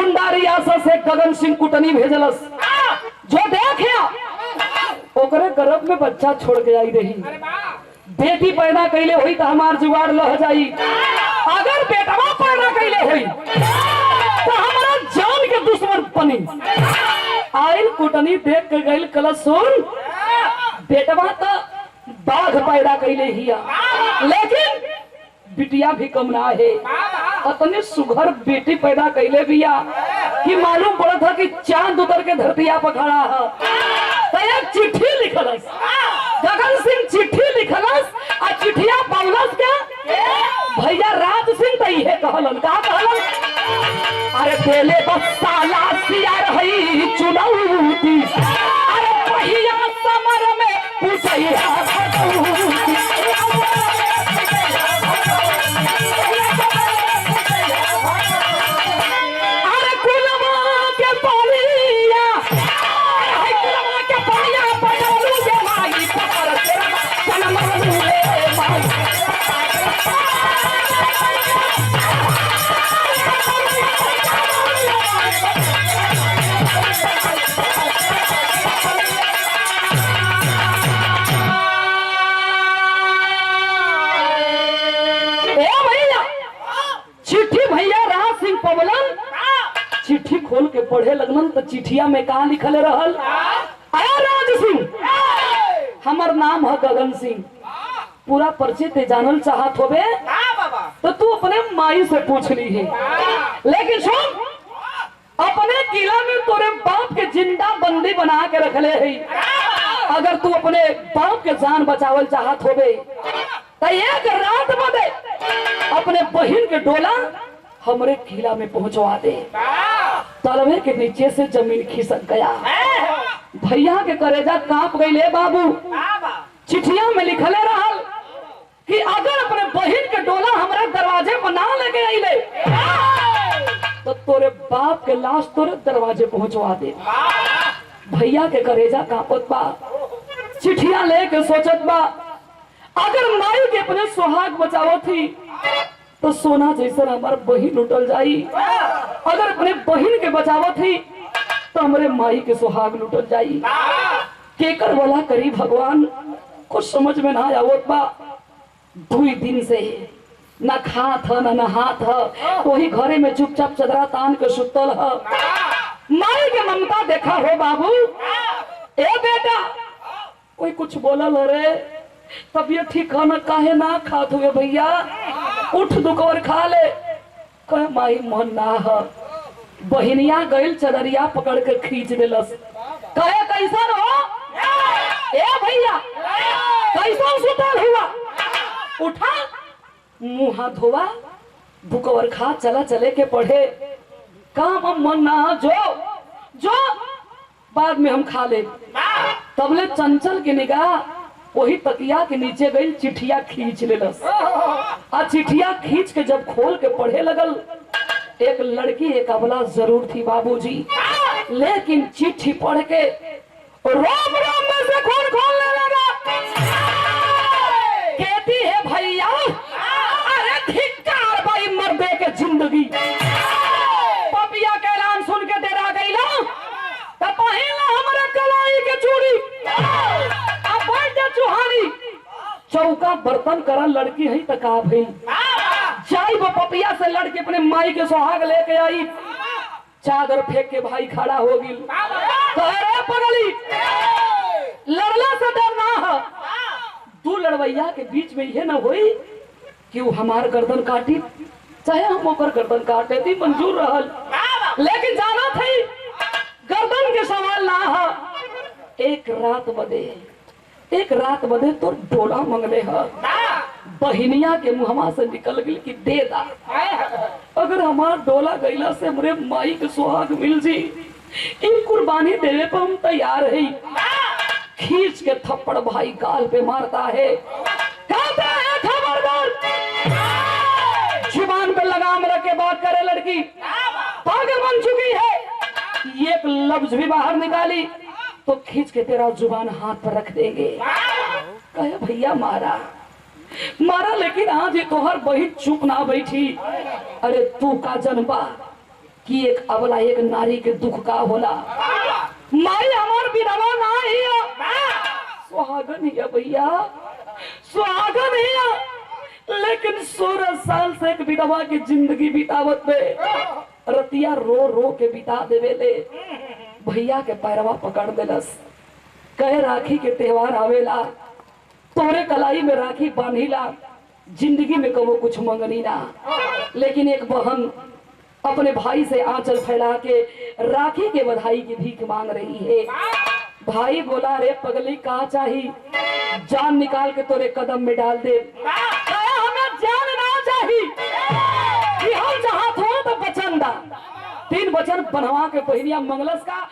दुकानदारी आशा से गगन सिंह कुटनी भेजलस जो देखिया ओकरे गर्भ में बच्चा छोड़ के आई रही। बेटी पैदा कैले हुई तो हमार जुगाड़ लह जाई, अगर बेटवा पैदा कैले हुई तो हमारा जान के दुश्मन बनी। आयल कुटनी देख के गई कल सुन बेटवा तो बाघ पैदा कैले हिया, लेकिन बिटिया भी कम ना है। अतने सुघर बेटी पैदा कैले बिया कि मालूम पड़ा था कि चांद उतर के धरतिया पर खड़ा है। तो एक चिट्ठी लिखलस, गगन सिंह चिट्ठी लिखलस और चिट्ठिया पढ़लस क्या भैया राज सिंह तई है कहलन का कहलन, अरे पहले बस साला सिया रही चुनौती, अरे भैया समर में पूछैया खोल के पढ़े लगलन तो चिट्ठिया में कहा लिखल रहल, आया राज सिंह हमर नाम है गगन सिंह, पूरा परिचय ते जानल चाहत होबे तो तू अपने माई से पूछ ली है, लेकिन सुन अपने किला में तोरे बाप के जिंदा बंदी बना के रखले है। अगर तू अपने बाप के जान बचावल चाहत होबे तो एक रात बदे अपने बहन के डोला हमरे किला में पहुंचवा दे। तलवे के नीचे से जमीन खिसक गया, भैया के करेजा कांप गई बाबू। चिट्ठिया में लिखले रहल कि अगर अपने बहन के डोला हमारे दरवाजे पर ना लेके आइले तो तोरे बाप के लाश तोरे दरवाजे पहुंचवा दे। भैया के करेजा कांपत बा, चिट्ठिया लेके सोचत बा अगर माई के अपने सुहाग बचावो थी तो सोना जैसा हमार बहन लुटल जाई, अगर अपने बहन के बचावत थी तो हमारे माई के सुहाग लुटल जाई। केकर वाला करी भगवान कुछ समझ में ना आवत बा। 2 दिन से न खात न नहात वही घरे में चुपचाप चदरा तान के सुतल है। माई के ममता देखा हो बाबू। ए बेटा कोई कुछ बोलल रे तबियत ठीक खाना काहे ना खात हुए भैया, उठ दुकोर खा ले। कह माई मन ना है, बहनिया गईल चदरिया पकड़ के खींच दिलस। कहे कैसन हो ए भैया कैसा सुतल हुआ, उठा मुंह हाथ धोवा दुकोर खा चला चले के पढ़े। काम मन ना जो जो बाद में हम खा ले। तबले चंचल की निगाह वही तकिया के नीचे गई, चिट्ठिया खींच लेलस। आ चिट्ठिया खींच के जब खोल के पढ़े लगल, एक लड़की एक अबला जरूर थी बाबूजी, लेकिन चिट्ठी पढ़ के रोम रोम में से खून खोलने लगा। कहती है भैया अरे धिक्कार भाई मर्दे के जिंदगी। पपिया का ऐलान सुन के डेरा गई ना तो पहिला हमारे कलाई के चूड़ी चुहानी चौका बर्तन करा लड़की है तका भाई जाई वो पपिया से लड़के अपने माई के सुहाग लेके आई। चादर फेंक के भाई खड़ा हो गई, कहे पगली लड़ला से डर ना है। 2 लड़वैया के बीच में यह ना हुई कि वो हमार गर्दन काटी, चाहे हम ओकर गर्दन काटे थी मंजूर रहल, लेकिन जाना थी गर्दन के सवाल ना है। एक रात बदे तो डोला मंगले है, बहनिया के मुहमा से निकल गई कि दे दा। अगर हमार डोला गईला से हमरे माई के सुहाग मिल जी, इन कुर्बानी देवे पर हम तैयार है। खींच के थप्पड़ भाई गाल पे मारता है, कहता है खबरदार, जुबान पे लगाम रख के बात करे लड़की, पागल बन चुकी है। एक लफ्ज भी बाहर निकाली तो खींच के तेरा जुबान हाथ पर रख देंगे। कहे भैया मारा मारा, लेकिन आज ये तोहर बहिन चुप ना बैठी। अरे तू का जनबा कि एक अबला एक नारी के दुख का होला। माई हमार विधवा ना हिया, सुहागन हिया भैया, सुहागन हिया, लेकिन 16 साल से एक विधवा की जिंदगी बितावत में रतिया रो रो के बिता देवे ले। भैया के पैरवा पकड़ देलस, कहे राखी के त्योहार आवेला, तोरे कलाई में राखी बांधिला, जिंदगी में कबो कुछ मंगनी ना। लेकिन एक बहन अपने भाई से आंचल फैला के राखी के बधाई की भीख मांग रही है। भाई बोला, रे पगली कहा चाही, जान निकाल के तोरे कदम में डाल दे। हमें जान ना चाहिए, हम जहाँ थो तो बचन दा। 3 वचन बनवा के पहिनिया मंगलस का